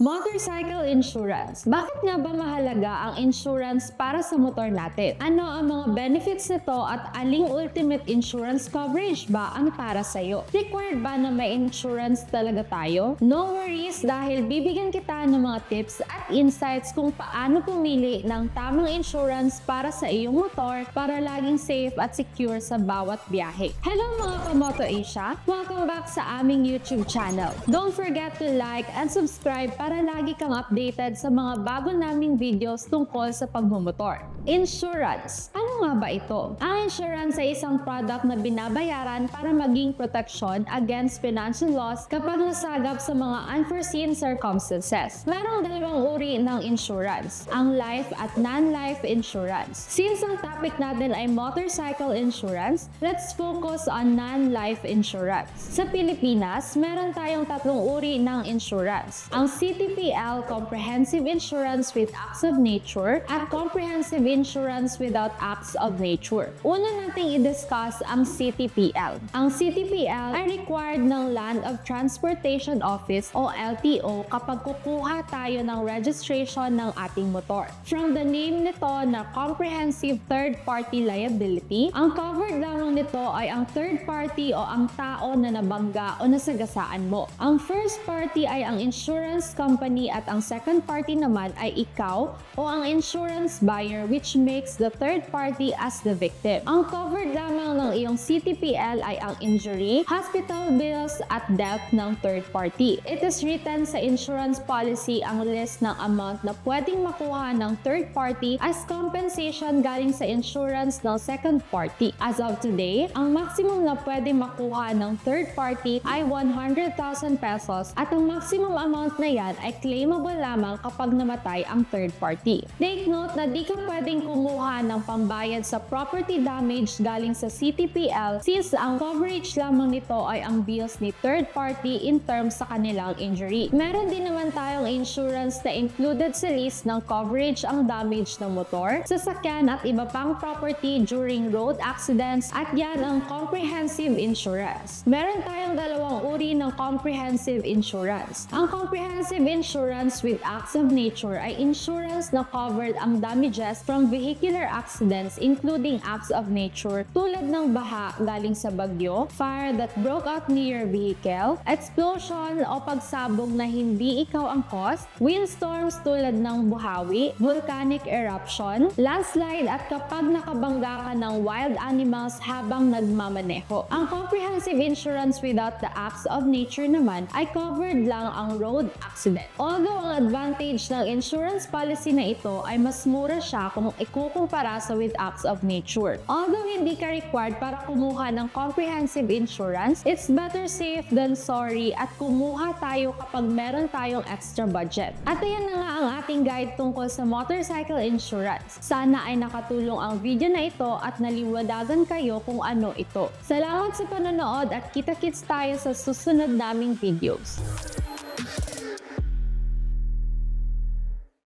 Motorcycle insurance. Bakit nga ba mahalaga ang insurance para sa motor natin? Ano ang mga benefits nito at aling ultimate insurance coverage ba ang para sa iyo? Required ba na may insurance talaga tayo? No worries dahil bibigyan kita ng mga tips at insights kung paano pumili ng tamang insurance para sa iyong motor para laging safe at secure sa bawat biyahe. Hello mga Kamoto Asia! Welcome back sa aming YouTube channel. Don't forget to like and subscribe para lagi kang updated sa mga bago naming videos tungkol sa pagmumotor. Insurance. Ano nga ba ito? Ang insurance ay isang product na binabayaran para maging protection against financial loss kapag nasagap sa mga unforeseen circumstances. Merong dalawang uri ng insurance, ang life at non-life insurance. Since ang topic natin ay motorcycle insurance, let's focus on non-life insurance. Sa Pilipinas, meron tayong tatlong uri ng insurance. Ang CTPL, Comprehensive Insurance with Acts of Nature, at Comprehensive Insurance without Acts of Nature. Una nating i-discuss ang CTPL. Ang CTPL ay required ng Land of Transportation Office o LTO kapag kukuha tayo ng registration ng ating motor. From the name nito na Comprehensive Third Party Liability, ang covered lamang nito ay ang third party o ang tao na nabangga o nasagasaan mo. Ang first party ay ang insurance company at ang second party naman ay ikaw o ang insurance buyer, which makes the third party as the victim. Ang covered lamang ng iyong CTPL ay ang injury, hospital bills at death ng third party. It is written sa insurance policy ang list ng amount na pwedeng makuha ng third party as compensation galing sa insurance ng second party. As of today, ang maximum na pwedeng makuha ng third party ay 100,000 pesos at ang maximum amount na yan ay claimable lamang kapag namatay ang third party. Take note na di ka pwedeng kumuha ng pambayad sa property damage galing sa CTPL since ang coverage lamang nito ay ang bills ni third party in terms sa kanilang injury. Meron din naman tayong insurance na included sa list ng coverage ang damage ng motor, sasakyan at iba pang property during road accidents at yan ang comprehensive insurance. Meron tayong dalawang uri ng comprehensive insurance. Ang comprehensive insurance with acts of nature ay insurance na covered ang damages from vehicular accidents including acts of nature tulad ng baha galing sa bagyo, fire that broke out near your vehicle, explosion o pagsabog na hindi ikaw ang cause, windstorms tulad ng buhawi, volcanic eruption, landslide at kapag nakabangga ka ng wild animals habang nagmamaneho. Ang comprehensive insurance without the acts of nature naman ay covered lang ang road accident. Although ang advantage ng insurance policy na ito ay mas mura siya kung ikukumpara sa with acts of nature. Although hindi ka required para kumuha ng comprehensive insurance, it's better safe than sorry at kumuha tayo kapag meron tayong extra budget. At ayan na nga ang ating guide tungkol sa motorcycle insurance. Sana ay nakatulong ang video na ito at naliwanagan kayo kung ano ito. Salamat sa panonood at kita-kits tayo sa susunod naming videos.